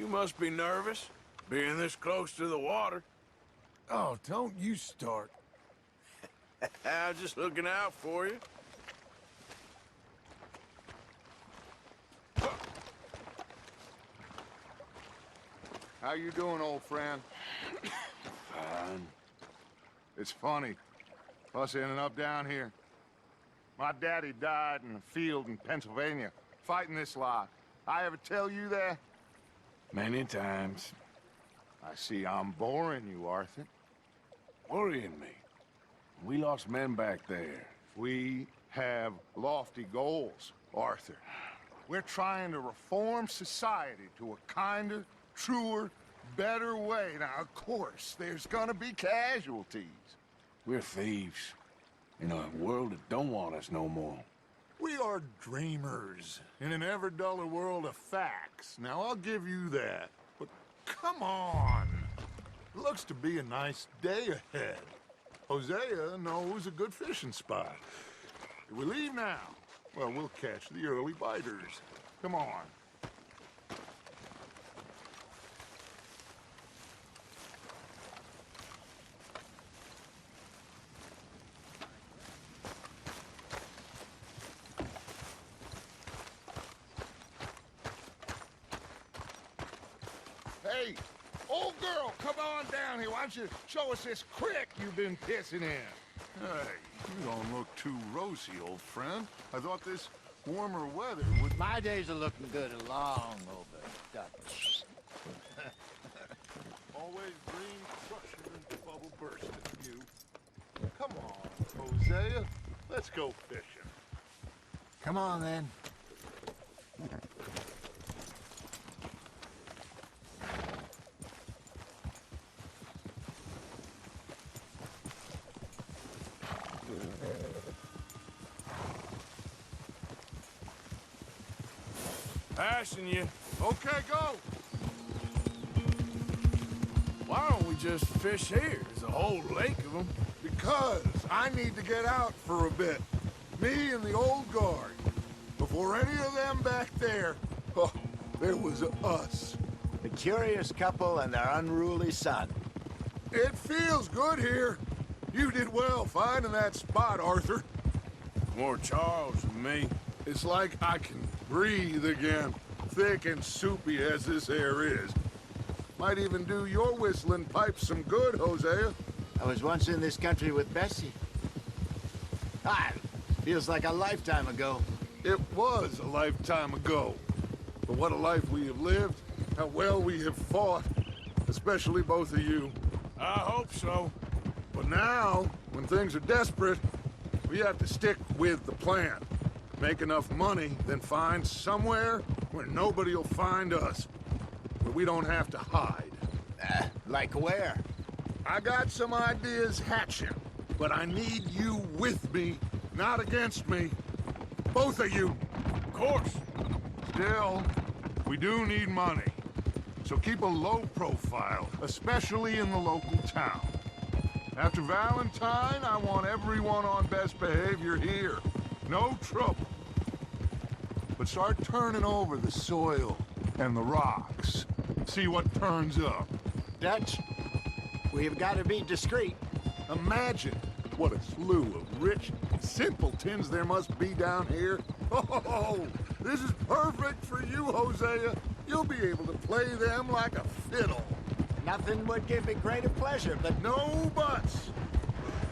You must be nervous, being this close to the water. Oh, don't you start. I'm just looking out for you. How you doing, old friend? Fine. It's funny, us ending up down here. My daddy died in a field in Pennsylvania, fighting this lot. I ever tell you that? Many times. I see I'm boring you, Arthur. Worrying me. We lost men back there. We have lofty goals, Arthur. We're trying to reform society to a kinder, truer, better way. Now, of course, there's gonna be casualties. We're thieves. In a world that don't want us no more. We are dreamers in an ever duller world of facts. Now, I'll give you that. But come on. Looks to be a nice day ahead. Hosea knows a good fishing spot. Do we leave now? Well, we'll catch the early biters. Come on. Hey, old girl, come on down here. Why don't you show us this creek you've been pissing in? Hey, you don't look too rosy, old friend. I thought this warmer weather would... My days are looking good along over Dutch. Always green, crushing, and bubble bursting, you. Come on, Hosea. Let's go fishing. Come on, then. Passing you. Okay, go. Why don't we just fish here? There's a whole lake of them. Because I need to get out for a bit. Me and the old guard. Before any of them back there, oh, there was us. The curious couple and their unruly son. It feels good here. You did well finding that spot, Arthur. More Charles than me. It's like I can breathe again, thick and soupy as this air is. Might even do your whistling pipes some good, Hosea. I was once in this country with Bessie. Ah, feels like a lifetime ago. It was a lifetime ago. But what a life we have lived, how well we have fought, especially both of you. I hope so. But now, when things are desperate, we have to stick with the plan. Make enough money, then find somewhere where nobody will find us. Where we don't have to hide. Like where? I got some ideas hatching, but I need you with me, not against me. Both of you. Of course. Still, we do need money. So keep a low profile, especially in the local town. After Valentine, I want everyone on best behavior here. No trouble. But start turning over the soil and the rocks. See what turns up. Dutch, we've got to be discreet. Imagine what a slew of rich simpletons there must be down here. Oh, this is perfect for you, Hosea. You'll be able to play them like a fiddle. Nothing would give me greater pleasure, but No buts.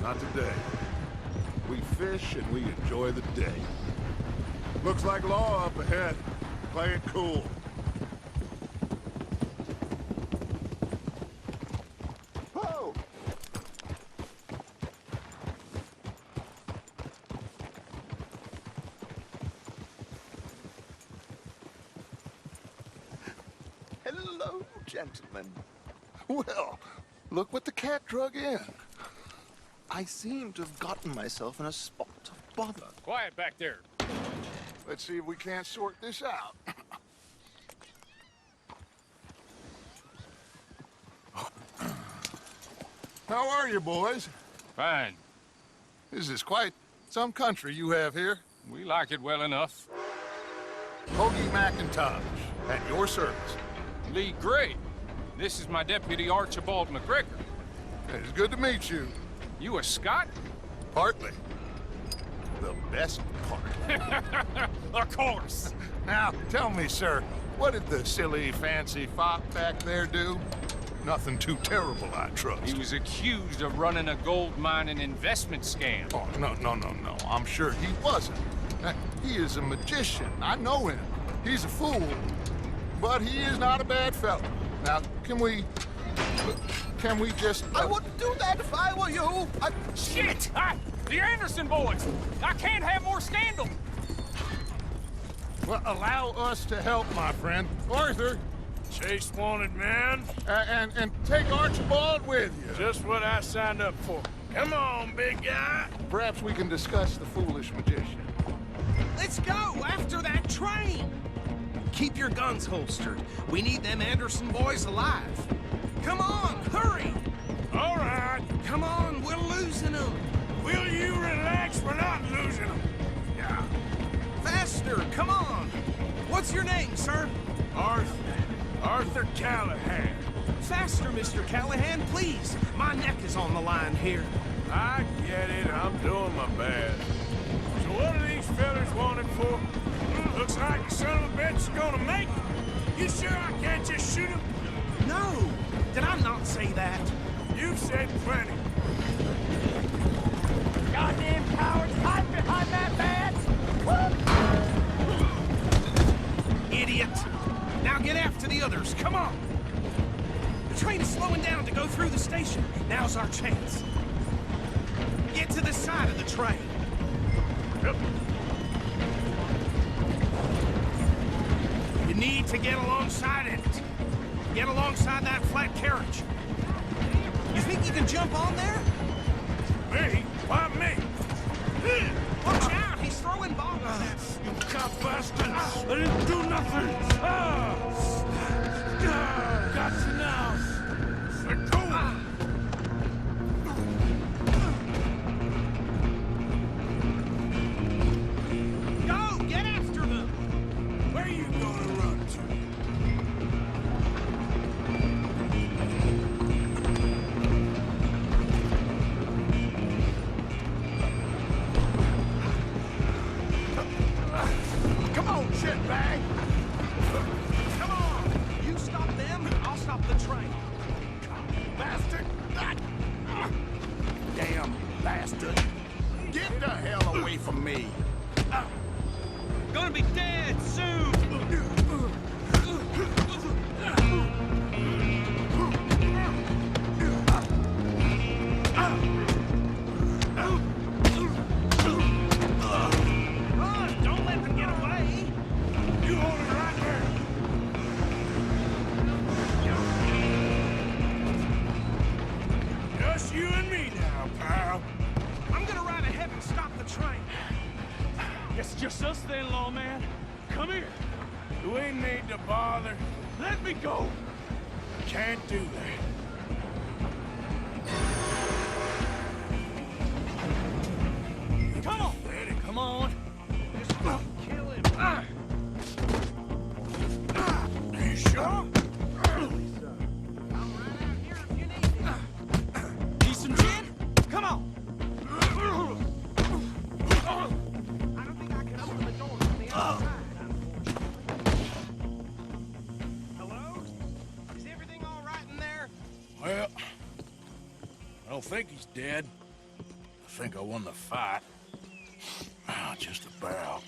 Not today. We fish and we enjoy the day. Looks like law up ahead. Play it cool. Whoa! hello, gentlemen. Well, look what the cat drug in. I seem to have gotten myself in a spot of bother. Quiet back there. Let's see if we can't sort this out. How are you, boys? Fine. This is quite some country you have here. We like it well enough. Hoagie McIntosh, at your service. Lee Gray. This is my deputy Archibald McGregor. It's good to meet you. You a Scot? Partly. The best part. Of course. Now, tell me, sir, what did the silly, fancy fop back there do? Nothing too terrible, I trust. He was accused of running a gold mining investment scam. Oh, no. I'm sure he wasn't. He is a magician. I know him. He's a fool. But he is not a bad fellow. Now, can we just... I wouldn't do that if I were you. Shit! The Anderson boys! I can't have more scandal! Well, allow us to help, my friend. Arthur, Chase wanted man. and take Archibald with you. Just what I signed up for. Come on, big guy. Perhaps we can discuss the foolish magician. Let's go after that train! Keep your guns holstered. We need them Anderson boys alive. Come on, hurry! All right. Come on, we're losing them. Will you relax? We're not losing them. Yeah. Faster, come on. What's your name, sir? Arthur Callahan. Faster, Mr. Callahan, please. My neck is on the line here. I get it. I'm doing my best. So what are these fellas wanted for? Looks like the son of a bitch is gonna make it. You sure I can't just shoot him? No, did I not say that? You've said plenty. Goddamn cowards, hide behind that badge! Idiot. Now get after the others, come on. The train is slowing down to go through the station. Now's our chance. Get to the side of the train. Yep. You need to get alongside it. Get alongside that flat carriage. You think you can jump on there? Me? Why me? Watch out, he's throwing bombs. You cop bastard! I didn't do nothing! Got you now! Let go! Go, get after them! Where you gonna run to? Come on, shitbag! Come on! You stop them, I'll stop the train. Bastard! Damn bastard! Get the hell away from me! Gonna be dead soon! Run! Don't let them get away! You hold it right there! Just you and me now, pal. I'm gonna ride ahead and stop the train. Guess it's just us then, lawman. Come here. You ain't need to bother. Let me go. Can't do that. Come on. Ready? Come on. Just kill him. You sure? Need some gin? Come on. I don't think I can open the door from the outside. Hello? Is everything all right in there? Well, I don't think he's dead. I think I won the fight. Just about.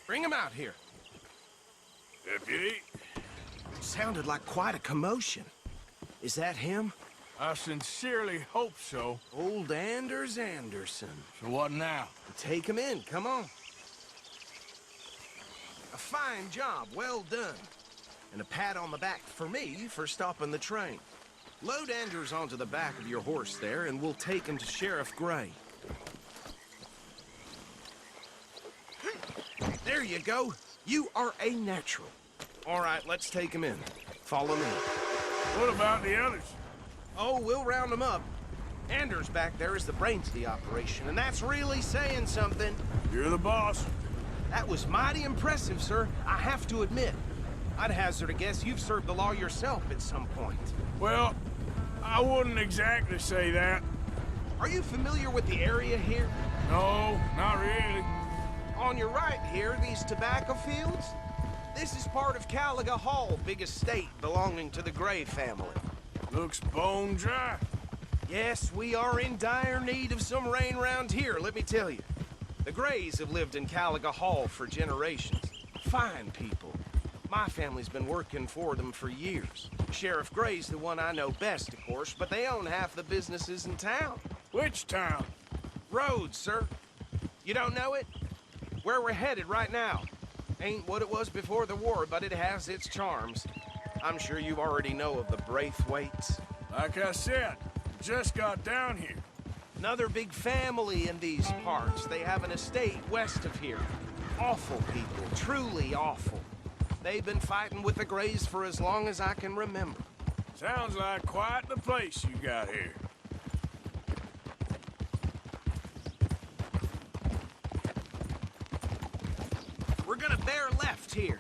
Bring him out here. Deputy, Sounded like quite a commotion. Is that him? I sincerely hope so. Old Anders Anderson. So what now? Take him in, come on. A fine job, well done. And a pat on the back for me for stopping the train. Load Anders onto the back of your horse there, and we'll take him to Sheriff Gray. There you go. You are a natural. All right, let's take him in. Follow me. What about the others? Oh, we'll round them up. Anders back there is the brains of the operation, and that's really saying something. You're the boss. That was mighty impressive, sir. I have to admit. I'd hazard a guess you've served the law yourself at some point. Well, I wouldn't exactly say that. Are you familiar with the area here? No, not really. On your right here, these tobacco fields? This is part of Caliga Hall, big estate belonging to the Gray family. Looks bone dry. Yes, we are in dire need of some rain round here, let me tell you. The Grays have lived in Caliga Hall for generations. Fine people. My family's been working for them for years. Sheriff Gray's the one I know best, of course, but they own half the businesses in town. Which town? Rhodes, sir. You don't know it? Where we're headed right now. Ain't what it was before the war, but it has its charms. I'm sure you already know of the Braithwaites. Like I said, just got down here. Another big family in these parts. They have an estate west of here. Awful people, truly awful. They've been fighting with the Grays for as long as I can remember. Sounds like quite the place you got here. We're gonna bear left here.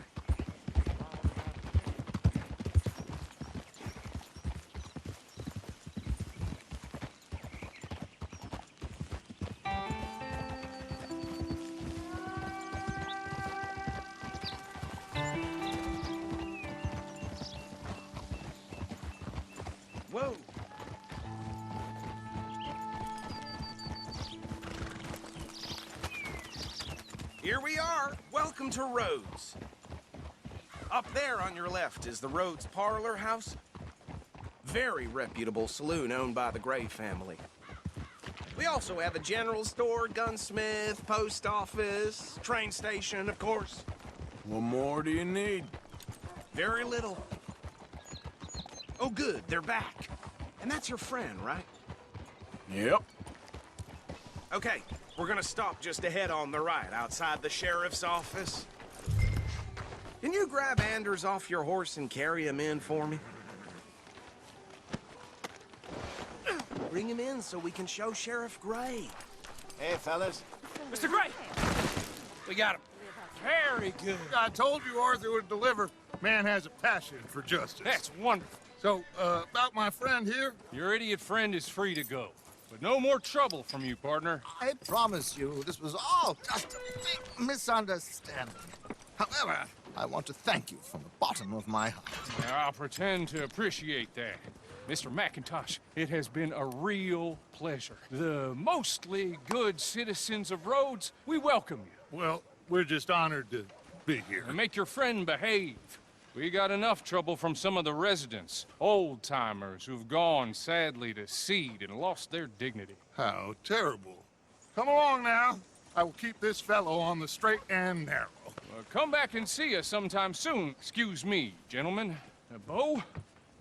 Whoa. Here we are. Welcome to Rhodes. Up there on your left is the Rhodes Parlor House. Very reputable saloon owned by the Gray family. We also have a general store, gunsmith, post office, train station, of course. What more do you need? Very little. Oh, good, they're back. And that's your friend, right? Yep. Okay, we're gonna stop just ahead on the right, outside the sheriff's office. Can you grab Anders off your horse and carry him in for me? Bring him in so we can show Sheriff Gray. Hey, fellas. Mr. Gray! We got him. Very good. I told you Arthur would deliver. Man has a passion for justice. That's wonderful. So, about my friend here? Your idiot friend is free to go. But no more trouble from you, partner. I promise you, this was all just a big misunderstanding. However, I want to thank you from the bottom of my heart. Now, I'll pretend to appreciate that. Mr. McIntosh, it has been a real pleasure. The mostly good citizens of Rhodes, we welcome you. Well, we're just honored to be here. And make your friend behave. We got enough trouble from some of the residents, old-timers who've gone, sadly, to seed and lost their dignity. How terrible. Come along now. I will keep this fellow on the straight and narrow. Come back and see us sometime soon. Excuse me, gentlemen. Bo,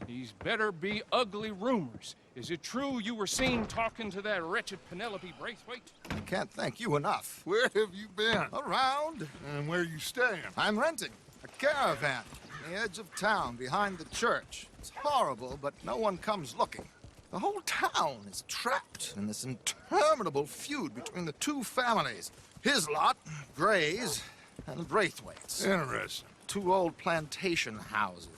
these better be ugly rumors. Is it true you were seen talking to that wretched Penelope Braithwaite? I can't thank you enough. Where have you been? Around, And where you staying? I'm renting a caravan on the edge of town behind the church. It's horrible, but no one comes looking. The whole town is trapped in this interminable feud between the two families. His lot, Gray's, and Braithwaite's. Interesting. Two old plantation houses,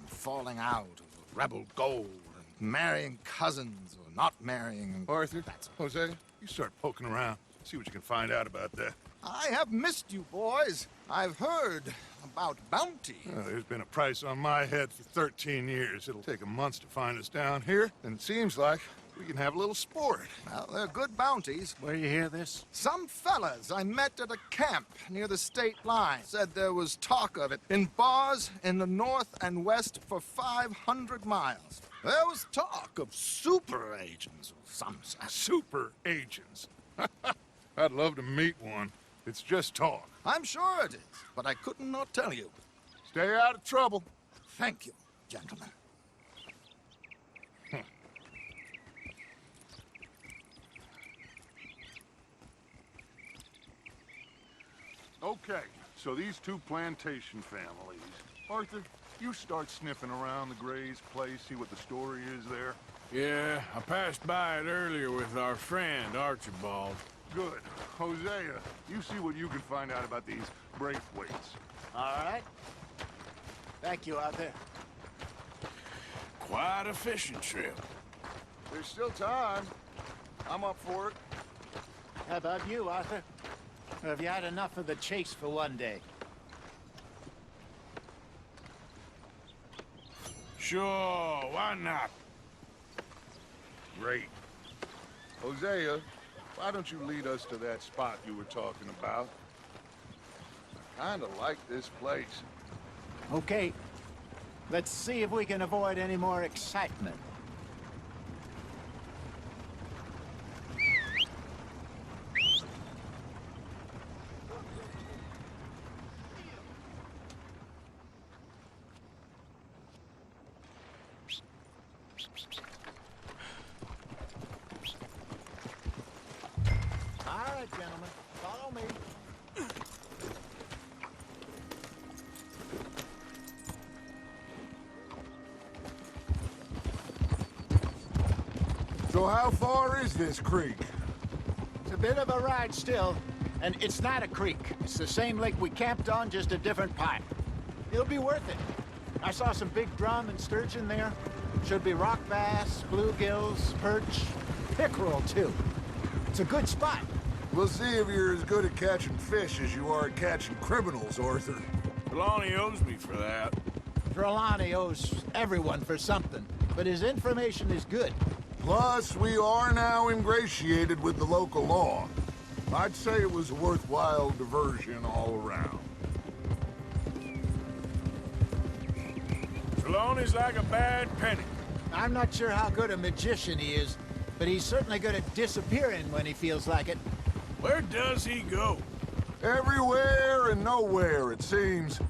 and falling out of rebel gold, and marrying cousins or not marrying. Arthur, Jose, you start poking around. See what you can find out about that. I have missed you, boys. I've heard about bounty. Well, there's been a price on my head for 13 years. It'll take 'em months to find us down here, and it seems like we can have a little sport. Well, they're good bounties. Where you hear this? Some fellas I met at a camp near the state line said there was talk of it in bars in the north and west for 500 miles. There was talk of super agents of some sort. Super agents. I'd love to meet one. It's just talk. I'm sure it is, but I couldn't not tell you. Stay out of trouble. Thank you, gentlemen. Okay, so these two plantation families. Arthur, you start sniffing around the Gray's place, see what the story is there? Yeah, I passed by it earlier with our friend, Archibald. Good. Hosea, you see what you can find out about these Braithwaites. All right. Thank you, Arthur. Quite a fishing trip. There's still time. I'm up for it. How about you, Arthur? Or have you had enough of the chase for one day? Sure, why not? Great. Hosea, why don't you lead us to that spot you were talking about? I kinda like this place. Okay. Let's see if we can avoid any more excitement. All right, gentlemen, follow me. So how far is this creek? It's a bit of a ride still, and it's not a creek. It's the same lake we camped on, just a different part. It'll be worth it. I saw some big drum and sturgeon there. Should be rock bass, bluegills, perch, pickerel too. It's a good spot. We'll see if you're as good at catching fish as you are at catching criminals, Arthur. Trelawney owes me for that. Trelawney owes everyone for something, but his information is good. Plus, we are now ingratiated with the local law. I'd say it was a worthwhile diversion all around. Trelawney's like a bad penny. I'm not sure how good a magician he is, but he's certainly good at disappearing when he feels like it. Where does he go? Everywhere and nowhere, it seems.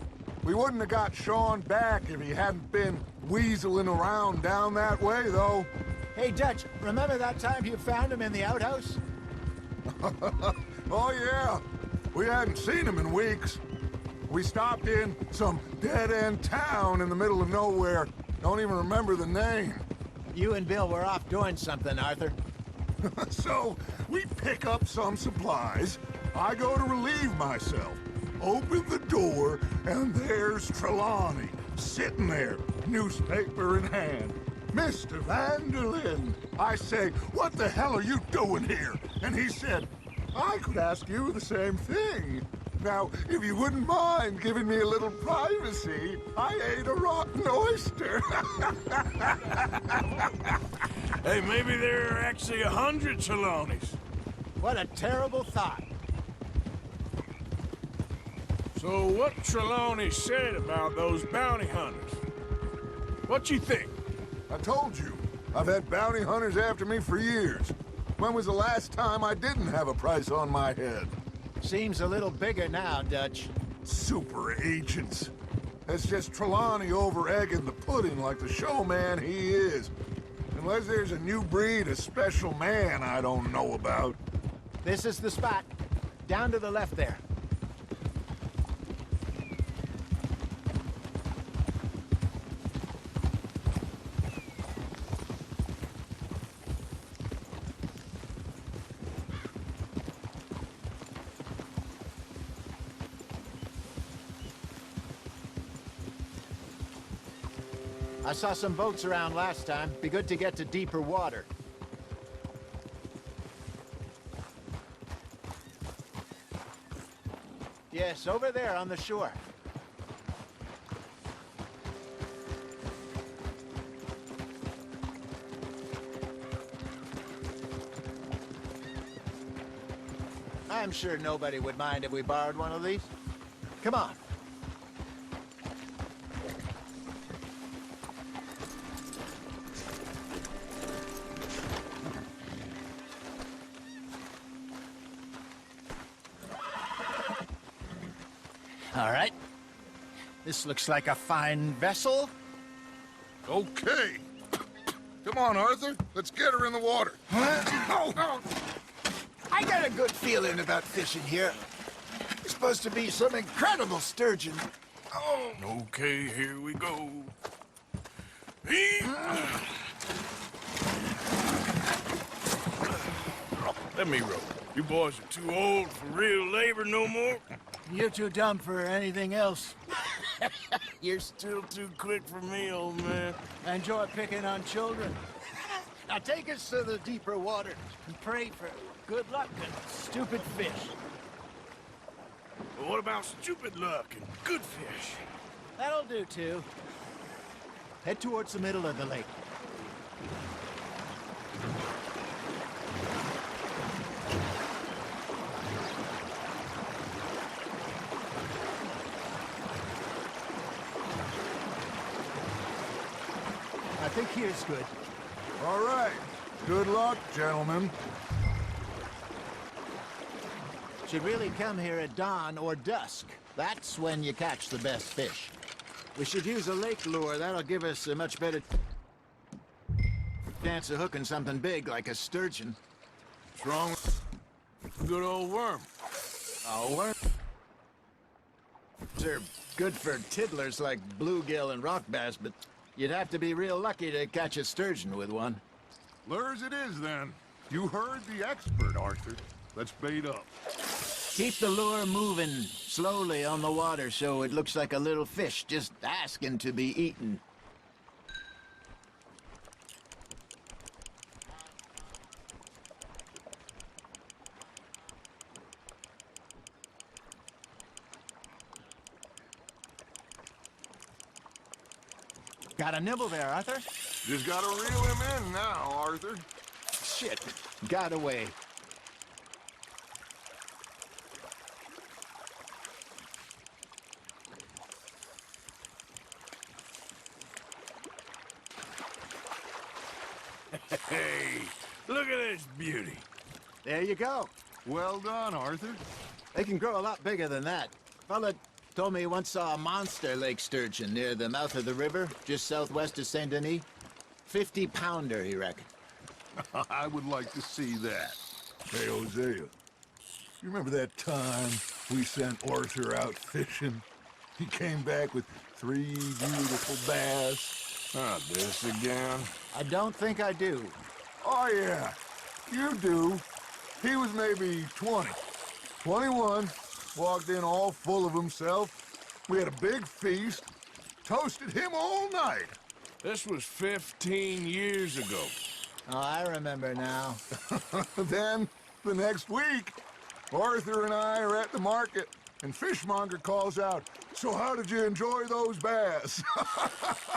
We wouldn't have got Sean back if he hadn't been weaseling around down that way, though. Hey, Dutch, remember that time you found him in the outhouse? Oh, yeah. We hadn't seen him in weeks. We stopped in some dead-end town in the middle of nowhere. Don't even remember the name. You and Bill were off doing something, Arthur. So, we pick up some supplies. I go to relieve myself. Open the door, and there's Trelawney, sitting there, newspaper in hand. Mr. Van der Linde. I say, what the hell are you doing here? And he said, I could ask you the same thing. Now, if you wouldn't mind giving me a little privacy, I ate a rotten oyster. Hey, maybe there are actually 100 Trelawneys. What a terrible thought. So what Trelawney said about those bounty hunters? What you think? I told you, I've had bounty hunters after me for years. When was the last time I didn't have a price on my head? Seems a little bigger now, Dutch. Super agents. That's just Trelawney over-egging the pudding like the showman he is. Unless there's a new breed of special man I don't know about. This is the spot. Down to the left there. I saw some boats around last time. Be good to get to deeper water. Yes, over there on the shore. I'm sure nobody would mind if we borrowed one of these. Come on. All right. This looks like a fine vessel. Okay. Come on, Arthur. Let's get her in the water. Oh. I got a good feeling about fishing here. It's supposed to be some incredible sturgeon. Oh, okay, here we go. Let me row. You boys are too old for real labor no more. You're too dumb for anything else. You're still too quick for me, old man. Enjoy picking on children. Now take us to the deeper waters and pray for good luck and stupid fish. But what about stupid luck and good fish? That'll do, too. Head towards the middle of the lake. I think here's good. All right. Good luck, gentlemen. Should really come here at dawn or dusk. That's when you catch the best fish. We should use a lake lure. That'll give us a much better chance of hooking something big like a sturgeon. What's wrong with good old worm? Oh, worms are good for tiddlers like bluegill and rock bass, but you'd have to be real lucky to catch a sturgeon with one. Lures it is, then. You heard the expert, Arthur. Let's bait up. Keep the lure moving slowly on the water so it looks like a little fish just asking to be eaten. Got a nibble there, Arthur? Just gotta reel him in now, Arthur. Shit, got away. Hey, look at this beauty. There you go. Well done, Arthur. They can grow a lot bigger than that. Fella told me he once saw a monster lake sturgeon near the mouth of the river, just southwest of Saint Denis. 50-pounder, he reckoned. I would like to see that. Hey, Hosea, you remember that time we sent Arthur out fishing? He came back with 3 beautiful bass. Not this again. I don't think I do. Oh, yeah, you do. He was maybe 20, 21, walked in all full of himself. We had a big feast, toasted him all night. This was 15 years ago. Oh, I remember now. Then, the next week, Arthur and I are at the market, and Fishmonger calls out, "So how did you enjoy those bass?"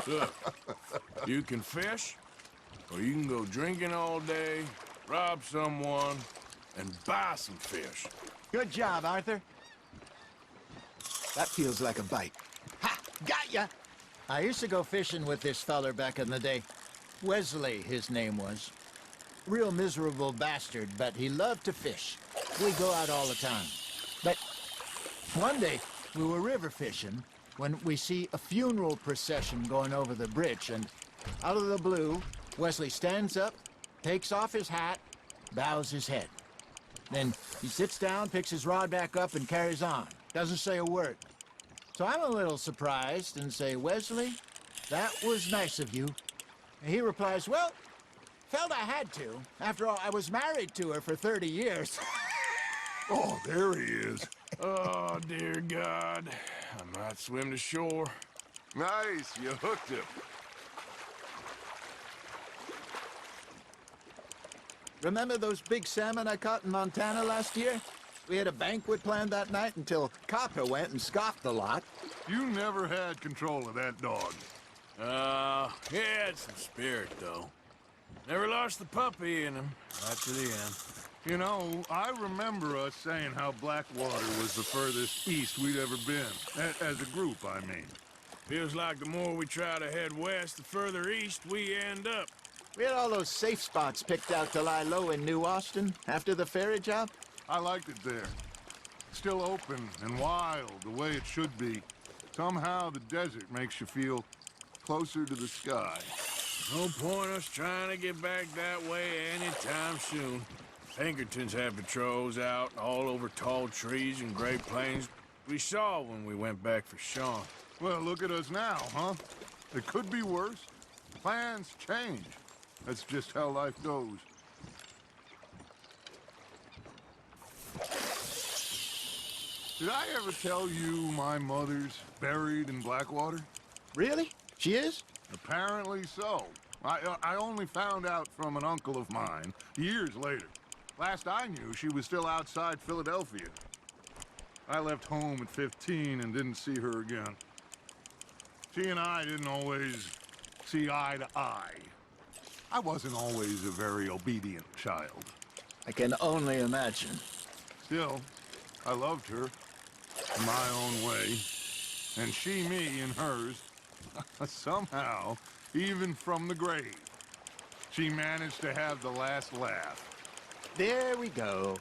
Look, you can fish, or you can go drinking all day, rob someone, and buy some fish. Good job, Arthur. That feels like a bite. Ha! Got ya! I used to go fishing with this feller back in the day. Wesley, his name was. Real miserable bastard, but he loved to fish. We go out all the time. But one day, we were river fishing when we see a funeral procession going over the bridge, and out of the blue, Wesley stands up, takes off his hat, bows his head. Then he sits down, picks his rod back up, and carries on. Doesn't say a word. So I'm a little surprised and say, "Wesley, that was nice of you." And he replies, "Well, felt I had to. After all, I was married to her for 30 years. Oh, there he is. Oh, dear God. I might swim to shore. Nice, you hooked him. Remember those big salmon I caught in Montana last year? We had a banquet planned that night until Copper went and scoffed the lot. You never had control of that dog. He had some spirit, though. Never lost the puppy in him, right to the end. You know, I remember us saying how Blackwater was the furthest east we'd ever been. As a group, I mean. Feels like the more we try to head west, the further east we end up. We had all those safe spots picked out to lie low in New Austin after the ferry job. I liked it there. Still open and wild, the way it should be. Somehow the desert makes you feel closer to the sky. No point us trying to get back that way anytime soon. Pinkertons have patrols out all over tall trees and Great Plains. We saw when we went back for Sean. Well, look at us now, huh? It could be worse. Plans change. That's just how life goes. Did I ever tell you my mother's buried in Blackwater? Really? She is? Apparently so. I only found out from an uncle of mine years later. Last I knew, she was still outside Philadelphia. I left home at 15 and didn't see her again. She and I didn't always see eye to eye. I wasn't always a very obedient child. I can only imagine. Still, I loved her in my own way, and she me in hers. Somehow, even from the grave, she managed to have the last laugh. There we go.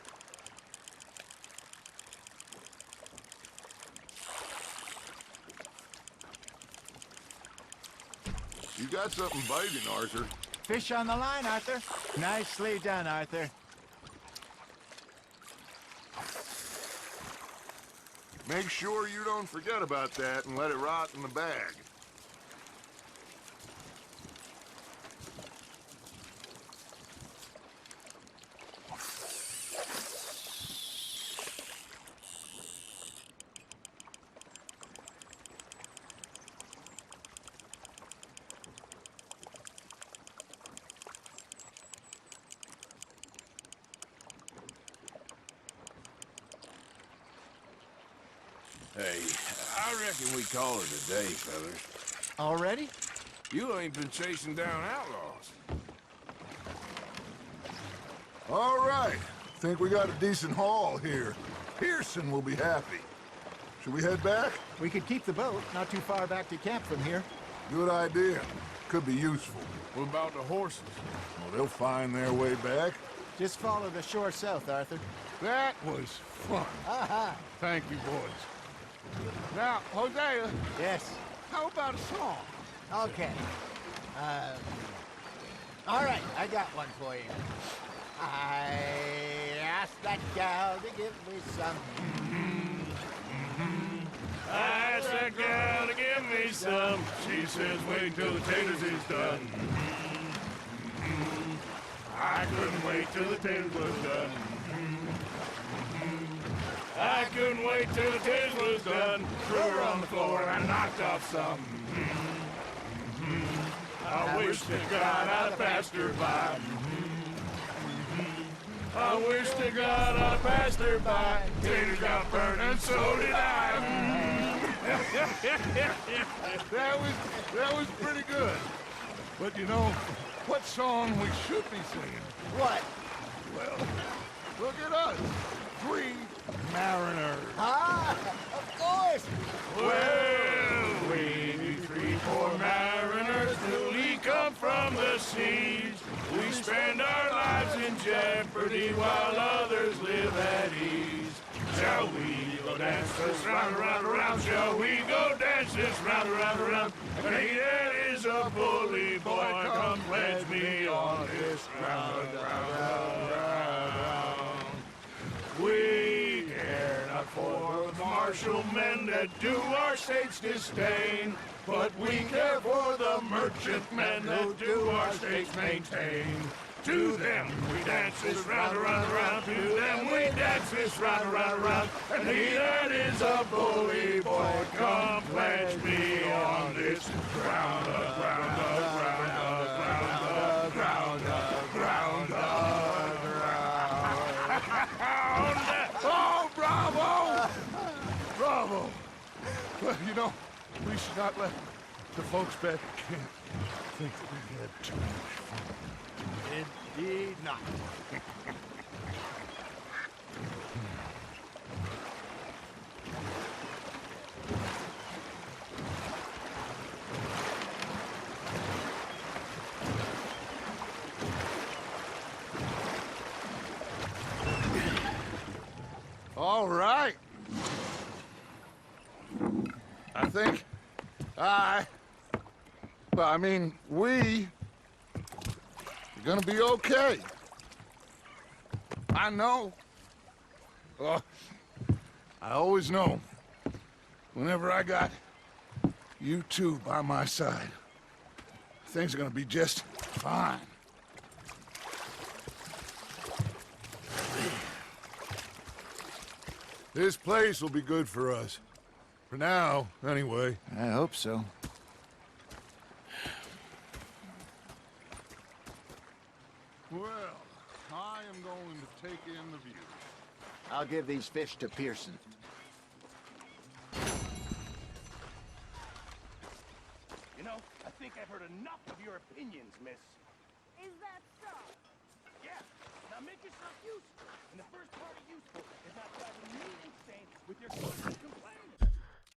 You got something biting, Arthur. Fish on the line, Arthur. Nicely done, Arthur. Make sure you don't forget about that and let it rot in the bag. Hey, I reckon we call it a day, fellas. Already? You ain't been chasing down outlaws. All right. Think we got a decent haul here. Pearson will be happy. Should we head back? We could keep the boat not too far back to camp from here. Good idea. Could be useful. What about the horses? Well, they'll find their way back. Just follow the shore south, Arthur. That was fun. Aha! Thank you, boys. Now, Hosea, Yes. how about a song? Okay. All right, I got one for you. I asked that gal to give me some. I asked that gal to give me some. She says, wait till the taters is done. I couldn't wait till the taters was done. I couldn't wait till the taters was done. Threw her on the floor and I knocked off some. I wish to God I'd have passed her by. I wish to God I'd have passed her by. Taters got burned and so did I. That was pretty good. But you know, what song we should be singing? What? Well, look at us. 3 mariners. Ah, of course. Well, we 3 poor mariners newly come from the seas. We spend our lives in jeopardy while others live at ease. Shall we go dance this round, around, around? Shall we go dance this round, around, around? And he that is a bully boy, come pledge me on this round, round, round. We care not for the martial men that do our state's disdain, but we care for the merchant men that do our state's maintain. To them we dance this round, around, around. To them we dance this round, around, around. And he that is a bully boy, come pledge me on this ground, ground, ground, ground, ground, ground, ground. Oh, bravo! Bravo! Well, you know, we should not let the folks back at camp think that we had too much fun. Indeed not. All right. I think we are gonna be okay. I know. I always know. Whenever I got You two by my side. Things are gonna be just fine. This place will be good for us. For now, anyway. I hope so. Well, I am going to take in the view. I'll give these fish to Pearson. You know, I think I've heard enough of your opinions, miss. Is that so? Yeah, now make yourself useful. And the first part of useful is not driving me insane with your